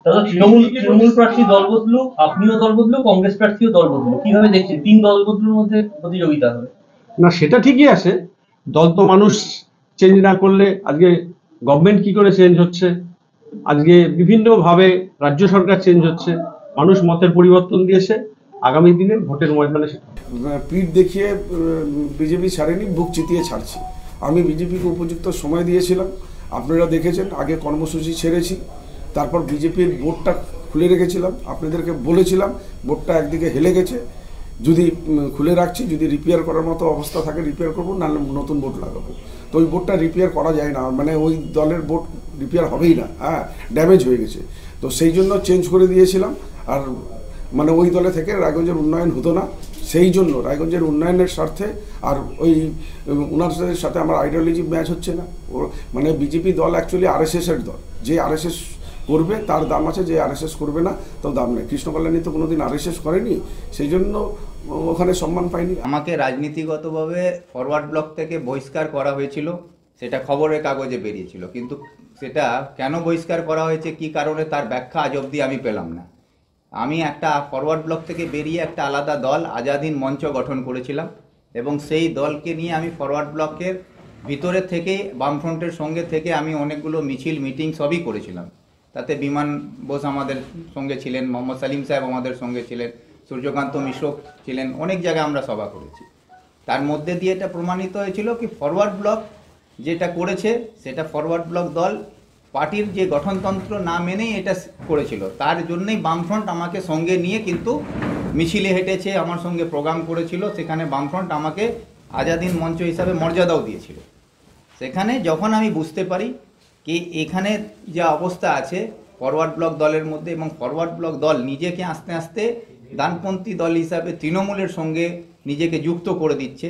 দাদা, তৃণমূল প্রার্থী দল বদলু, আপনিও দল বদলু, কংগ্রেস প্রার্থীও দল বদলু, কিভাবে দেখছেন তিন দল বদলুর মধ্যে প্রতিযোগিতা হবে? না, সেটা ঠিকই আছে। দল তো মানুষ চেঞ্জ না করলে আজকে গভর্নমেন্ট কি করে চেঞ্জ হচ্ছে, আজকে বিভিন্নভাবে রাজ্য সরকার চেঞ্জ হচ্ছে, মানুষ মতের পরিবর্তন দিয়েছে। আগামী দিনে ভোটের ময়দানে পিঠ দেখিয়ে বিজেপি ছাড়েনি, বুক চিতিয়ে ছাড়ছি। আমি বিজেপিকে উপযুক্ত সময় দিয়েছিলাম, আপনারা দেখেছেন। আগে কর্মসূচি ছেড়েছি, তারপর বিজেপির বোর্ডটা খুলে রেখেছিলাম, আপনাদেরকে বলেছিলাম বোর্ডটা একদিকে হেলে গেছে, যদি খুলে রাখছি, যদি রিপেয়ার করার মতো অবস্থা থাকে রিপেয়ার করবো, নাহলে নতুন বোর্ড লাগাবো। তো ওই বোর্ডটা রিপেয়ার করা যায় না, মানে ওই দলের বোর্ড রিপেয়ার হবেই না, হ্যাঁ, ড্যামেজ হয়ে গেছে। তো সেই জন্য চেঞ্জ করে দিয়েছিলাম। আর মানে ওই দলে থেকে রায়গঞ্জের উন্নয়ন হতো না, সেই জন্য রায়গঞ্জের উন্নয়নের স্বার্থে। আর ওই ওনাদের সাথে আমার আইডিওলজি ম্যাচ হচ্ছে না। মানে বিজেপি দল অ্যাকচুয়ালি আরএসএসের দল, যে আরএসএস করবে তার দাম আছে, যে আরএসএস করবে না তাও দাম নেই। কৃষ্ণ কল্যাণী তো কোনোদিন আরএসএস করেনি, সেই জন্য ওখানে সম্মান পাইনি। আমাকে রাজনীতিগতভাবে ফরওয়ার্ড ব্লক থেকে বহিষ্কার করা হয়েছিল, সেটা খবরের কাগজে বেরিয়েছিল, কিন্তু সেটা কেন বহিষ্কার করা হয়েছে, কি কারণে, তার ব্যাখ্যা আজ অবধি আমি পেলাম না। আমি একটা ফরওয়ার্ড ব্লক থেকে বেরিয়ে একটা আলাদা দল আজাদ হিন্দ মঞ্চ গঠন করেছিলাম, এবং সেই দলকে নিয়ে আমি ফরওয়ার্ড ব্লকের ভিতরে থেকে বামফ্রন্টের সঙ্গে থেকে আমি অনেকগুলো মিছিল মিটিং সবই করেছিলাম। তাতে বিমান বোস আমাদের সঙ্গে ছিলেন, মোহাম্মদ সালিম সাহেব আমাদের সঙ্গে ছিলেন, সূর্যকান্ত মিশ্র ছিলেন, অনেক জায়গায় আমরা সভা করেছি। তার মধ্যে দিয়ে এটা প্রমাণিত হয়েছিল কি ফরওয়ার্ড ব্লক যেটা করেছে সেটা ফরওয়ার্ড ব্লক দল পার্টির যে গঠনতন্ত্র না মেনেই এটা করেছিল। তার জন্যই বামফ্রন্ট আমাকে সঙ্গে নিয়ে কিন্তু মিছিলে হেঁটেছে, আমার সঙ্গে প্রোগ্রাম করেছিল, সেখানে বামফ্রন্ট আমাকে আজাদ হিন্দ মঞ্চ হিসাবে মর্যাদাও দিয়েছিল। সেখানে যখন আমি বুঝতে পারি কি এখানে যে অবস্থা আছে ফরওয়ার্ড ব্লক দলের মধ্যে, এবং ফরওয়ার্ড ব্লক দল নিজেকে আস্তে আস্তে ডানপন্থী দল হিসাবে তৃণমূলের সঙ্গে নিজেকে যুক্ত করে দিচ্ছে,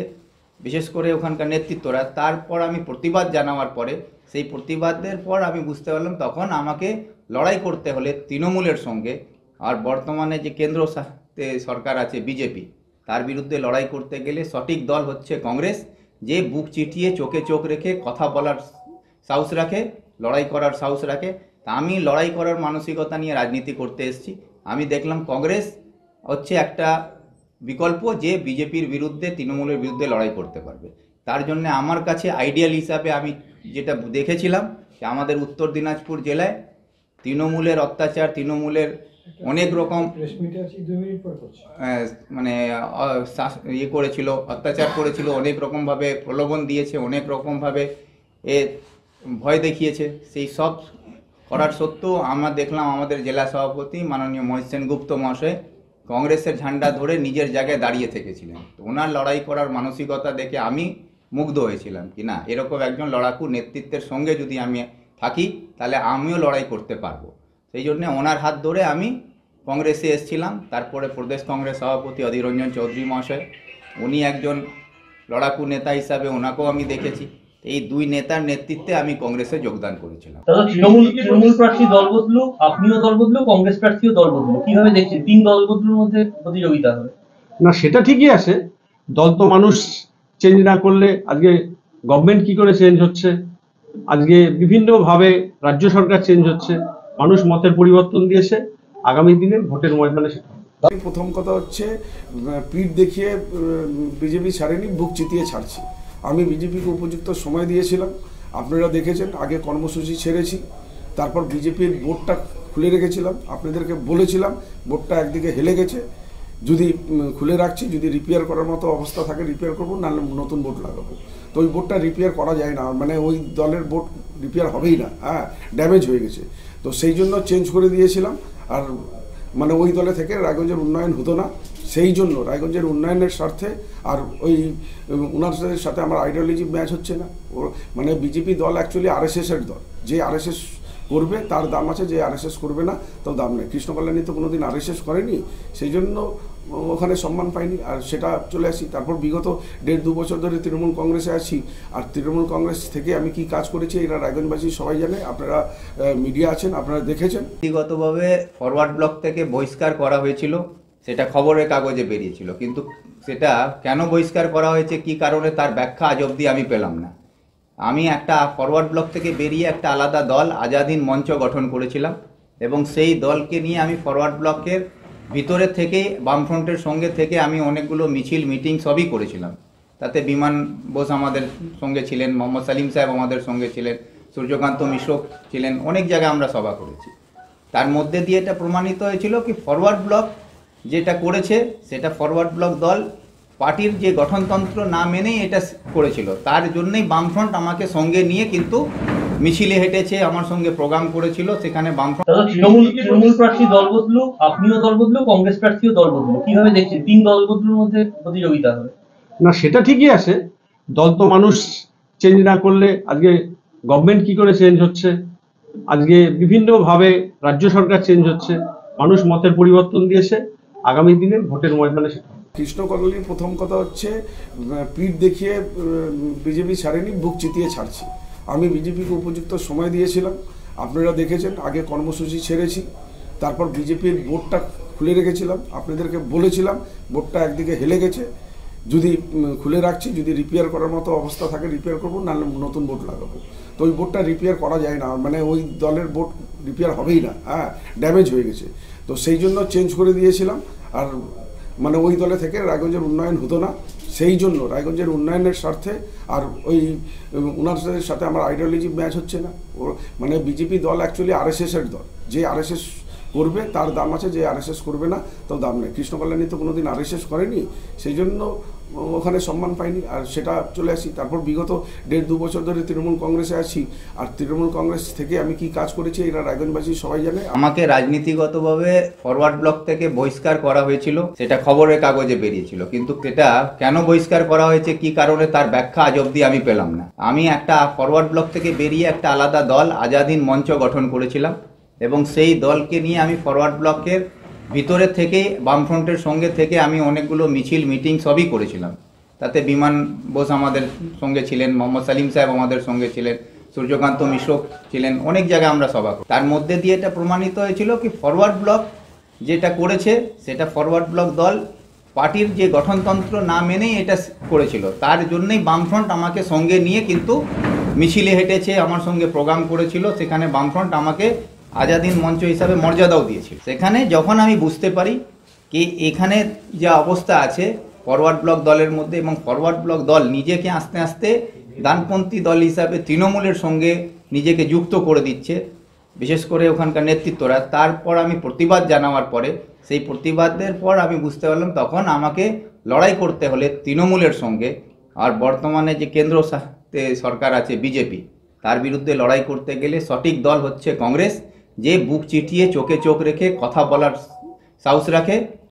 বিশেষ করে ওখানকার নেতৃত্বরা, তারপর আমি প্রতিবাদ জানাবার পরে, সেই প্রতিবাদের পর আমি বুঝতে পারলাম তখন আমাকে লড়াই করতে হলে তৃণমূলের সঙ্গে, আর বর্তমানে যে কেন্দ্র সরকার আছে বিজেপি, তার বিরুদ্ধে লড়াই করতে গেলে সঠিক দল হচ্ছে কংগ্রেস, যে বুক চিটিয়ে চোখে চোখ রেখে কথা বলার সাহস রাখে, লড়াই করার সাহস রাখে। তা আমি লড়াই করার মানসিকতা নিয়ে রাজনীতি করতে এসেছি। আমি দেখলাম কংগ্রেস হচ্ছে একটা বিকল্প, যে বিজেপির বিরুদ্ধে, তৃণমূলের বিরুদ্ধে লড়াই করতে পারবে। তার জন্য আমার কাছে আইডিয়াল হিসাবে আমি যেটা দেখেছিলাম যে আমাদের উত্তর দিনাজপুর জেলায় তৃণমূলের অত্যাচার, তৃণমূলের অনেক রকম মানে ইয়ে করেছিল, অত্যাচার করেছিল, অনেক রকমভাবে প্রলোভন দিয়েছে, অনেক রকমভাবে এ ভয় দেখিয়েছে। সেই সব করার সত্ত্বেও আমরা দেখলাম আমাদের জেলা সভাপতি মাননীয় মহেশ সেনগুপ্ত মহাশয় কংগ্রেসের ঝান্ডা ধরে নিজের জায়গায় দাঁড়িয়ে থেকেছিলেন। তো ওনার লড়াই করার মানসিকতা দেখে আমি মুগ্ধ হয়েছিলাম কি না, এরকম একজন লড়াকু নেতৃত্বের সঙ্গে যদি আমি থাকি তাহলে আমিও লড়াই করতে পারবো। সেই জন্য ওনার হাত ধরে আমি কংগ্রেসে এসেছিলাম। তারপরে প্রদেশ কংগ্রেস সভাপতি অধীর রঞ্জন চৌধুরী মহাশয়, উনি একজন লড়াকু নেতা হিসাবে ওনাকেও আমি দেখেছি। এই দুই নেতার নেতৃত্বে আমি কংগ্রেসে যোগদান করেছিলাম। দাদা, তৃণমূল প্রার্থী দল বদলু, আপনিও দল বদলু, কংগ্রেস প্রার্থীও দল বদলু, কিভাবে দেখছেন তিন দল বদলুর মধ্যে প্রতিযোগিতা হবে? না, সেটা ঠিকই আছে। দল তো মানুষ চেঞ্জ না করলে আজকে গভর্নমেন্ট কি করে চেঞ্জ হচ্ছে, আজকে বিভিন্নভাবে রাজ্য সরকার চেঞ্জ হচ্ছে, মানুষ মতের পরিবর্তন দিয়েছে। আগামী দিনে ভোটের ময়দানে প্রথম কথা হচ্ছে পিঠ দেখিয়ে বিজেপি ছাড়েনি, বুক চিতিয়ে ছাড়ছি। আমি বিজেপিকে উপযুক্ত সময় দিয়েছিলাম, আপনারা দেখেছেন। আগে কর্মসূচি ছেড়েছি, তারপর বিজেপির বোর্ডটা খুলে রেখেছিলাম, আপনাদেরকে বলেছিলাম বোর্ডটা একদিকে হেলে গেছে, যদি খুলে রাখছি, যদি রিপেয়ার করার মতো অবস্থা থাকে রিপেয়ার করবো, নাহলে নতুন বোর্ড লাগাবো। তো ওই বোর্ডটা রিপেয়ার করা যায় না, মানে ওই দলের বোর্ড রিপেয়ার হবেই না, হ্যাঁ, ড্যামেজ হয়ে গেছে। তো সেই জন্য চেঞ্জ করে দিয়েছিলাম। আর মানে ওই দলে থেকে রায়গঞ্জের উন্নয়ন হতো না, সেই জন্য রায়গঞ্জের উন্নয়নের স্বার্থে। আর ওই ওনাদের সাথে আমার আইডিওলজি ম্যাচ হচ্ছে না। মানে বিজেপি দল অ্যাকচুয়ালি আরএসএসের দল, যে আরএসএস করবে তার দাম আছে, যে আরএসএস করবে না তাও দাম নেই। কৃষ্ণ কল্যাণী তো কোনোদিন আরএসএস করেনি, সেই জন্য ওখানে সম্মান পাইনি, আর সেটা চলে আসি। তারপর বিগত 1.5-2 বছর ধরে তৃণমূল কংগ্রেসে আছি, আর তৃণমূল কংগ্রেস থেকে আমি কি কাজ করেছি এরা রায়গঞ্জবাসী সবাই জানে, আপনারা মিডিয়া আছেন, আপনারা দেখেছেন। ব্যক্তিগতভাবে ফরওয়ার্ড ব্লক থেকে বহিষ্কার করা হয়েছিল, সেটা খবরের কাগজে বেরিয়েছিল, কিন্তু সেটা কেন বহিষ্কার করা হয়েছে, কি কারণে, তার ব্যাখ্যা আজ অবধি আমি পেলাম না। আমি একটা ফরওয়ার্ড ব্লক থেকে বেরিয়ে একটা আলাদা দল আজাদ হিন্দ মঞ্চ গঠন করেছিলাম, এবং সেই দলকে নিয়ে আমি ফরওয়ার্ড ব্লকের ভিতরে থেকে বামফ্রন্টের সঙ্গে থেকে আমি অনেকগুলো মিছিল মিটিং সবই করেছিলাম। তাতে বিমান বোস আমাদের সঙ্গে ছিলেন, মোহাম্মদ সালিম সাহেব আমাদের সঙ্গে ছিলেন, সূর্যকান্ত মিশ্র ছিলেন, অনেক জায়গায় আমরা সভা করেছি। তার মধ্যে দিয়ে এটা প্রমাণিত হয়েছিল কি ফরওয়ার্ড ব্লক যেটা করেছে সেটা ফরওয়ার্ড ব্লক দল পার্টির যে গঠনতন্ত্র না মেনেই এটা করেছিল। তার জন্যই বামফ্রন্ট আমাকে সঙ্গে নিয়ে কিন্তু মিছিলে হেঁটেছে, আমার সঙ্গে প্রোগ্রাম করেছিল, সেখানে বামফ্রন্ট। দাদা, তৃণমূল প্রার্থী দল বদলু, আপনিও দল বদলু, কংগ্রেস প্রার্থীও দল বদলু, কিভাবে দেখছেন তিন দল বদলুর মধ্যে প্রতিযোগিতা হবে? না, সেটা ঠিকই আছে। দল তো মানুষ চেঞ্জ না করলে আজকে গভর্নমেন্ট কি করে চেঞ্জ হচ্ছে, আজকে বিভিন্নভাবে রাজ্য সরকার চেঞ্জ হচ্ছে, মানুষ মতের পরিবর্তন দিয়েছে। আগামী দিনে ভোটের ময়দানে সেটা কৃষ্ণকল্যাণীর প্রথম কথা হচ্ছে পিঠ দেখিয়ে বিজেপি ছাড়েনি, বুক চিতিয়ে ছাড়ছি। আমি বিজেপিকে উপযুক্ত সময় দিয়েছিলাম, আপনারা দেখেছেন। আগে কর্মসূচি ছেড়েছি, তারপর বিজেপির বোর্ডটা খুলে রেখেছিলাম, আপনাদেরকে বলেছিলাম বোর্ডটা একদিকে হেলে গেছে, যদি খুলে রাখছি, যদি রিপেয়ার করার মতো অবস্থা থাকে রিপেয়ার করবো, নাহলে নতুন বোর্ড লাগাবো। তো ওই বোর্ডটা রিপেয়ার করা যায় না, মানে ওই দলের বোর্ড রিপেয়ার হবেই না, হ্যাঁ, ড্যামেজ হয়ে গেছে। তো সেই জন্য চেঞ্জ করে দিয়েছিলাম। আর মানে ওই দলে থেকে রায়গঞ্জের উন্নয়ন হতো না, সেই জন্য রায়গঞ্জের উন্নয়নের স্বার্থে আর ওই ওনাদের সাথে আমার আইডিওলজি ম্যাচ হচ্ছে না। মানে বিজেপি দল অ্যাকচুয়ালি আরএসএসের দল, যে আরএসএস করবে তার দাম আছে, যে আরএসএস করবে না তার দাম নেই। কৃষ্ণকল্যাণী তো কোনোদিন আরএসএস করেনি, সেই জন্য ওখানে সম্মান পাইনি, আর সেটা চলে আসি। তারপর বিগত 1.5-2 বছর ধরে তৃণমূল কংগ্রেসে আছি, আর তৃণমূল কংগ্রেস থেকে আমি কি কাজ করেছি এরা রায়গঞ্জবাসী সবাই জানে। আমাকে রাজনীতিগতভাবে ফরওয়ার্ড ব্লক থেকে বহিষ্কার করা হয়েছিল, সেটা খবরের কাগজে বেরিয়েছিল, কিন্তু সেটা কেন বহিষ্কার করা হয়েছে, কি কারণে, তার ব্যাখ্যা আজ অবধি আমি পেলাম না। আমি একটা ফরওয়ার্ড ব্লক থেকে বেরিয়ে একটা আলাদা দল আজাদ হিন্দ মঞ্চ গঠন করেছিলাম, এবং সেই দলকে নিয়ে আমি ফরওয়ার্ড ব্লকের ভিতরে থেকে বামফ্রন্টের সঙ্গে থেকে আমি অনেকগুলো মিছিল মিটিং সবই করেছিলাম। তাতে বিমান বোস আমাদের সঙ্গে ছিলেন, মোহাম্মদ সালিম সাহেব আমাদের সঙ্গে ছিলেন, সূর্যকান্ত মিশ্র ছিলেন, অনেক জায়গায় আমরা সভা করি। তার মধ্যে দিয়ে এটা প্রমাণিত হয়েছিল কি ফরওয়ার্ড ব্লক যেটা করেছে সেটা ফরওয়ার্ড ব্লক দল পার্টির যে গঠনতন্ত্র না মেনেই এটা করেছিল। তার জন্যই বামফ্রন্ট আমাকে সঙ্গে নিয়ে কিন্তু মিছিলে হেঁটেছে, আমার সঙ্গে প্রোগ্রাম করেছিল, সেখানে বামফ্রন্ট আমাকে আজাদ হিন্দ মঞ্চ হিসাবে মর্যাদাও দিয়েছিল। সেখানে যখন আমি বুঝতে পারি কি এখানে যা অবস্থা আছে ফরওয়ার্ড ব্লক দলের মধ্যে, এবং ফরওয়ার্ড ব্লক দল নিজেকে আস্তে আস্তে ডানপন্থী দল হিসাবে তৃণমূলের সঙ্গে নিজেকে যুক্ত করে দিচ্ছে, বিশেষ করে ওখানকার নেতৃত্বরা। তারপর আমি প্রতিবাদ জানাবার পরে, সেই প্রতিবাদের পর আমি বুঝতে পারলাম তখন আমাকে লড়াই করতে হলে তৃণমূলের সঙ্গে, আর বর্তমানে যে কেন্দ্র সরকার আছে বিজেপি, তার বিরুদ্ধে লড়াই করতে গেলে সঠিক দল হচ্ছে কংগ্রেস, যে বুক চিটিয়ে চোখে চোখ রেখে কথা বলার সাহস রাখে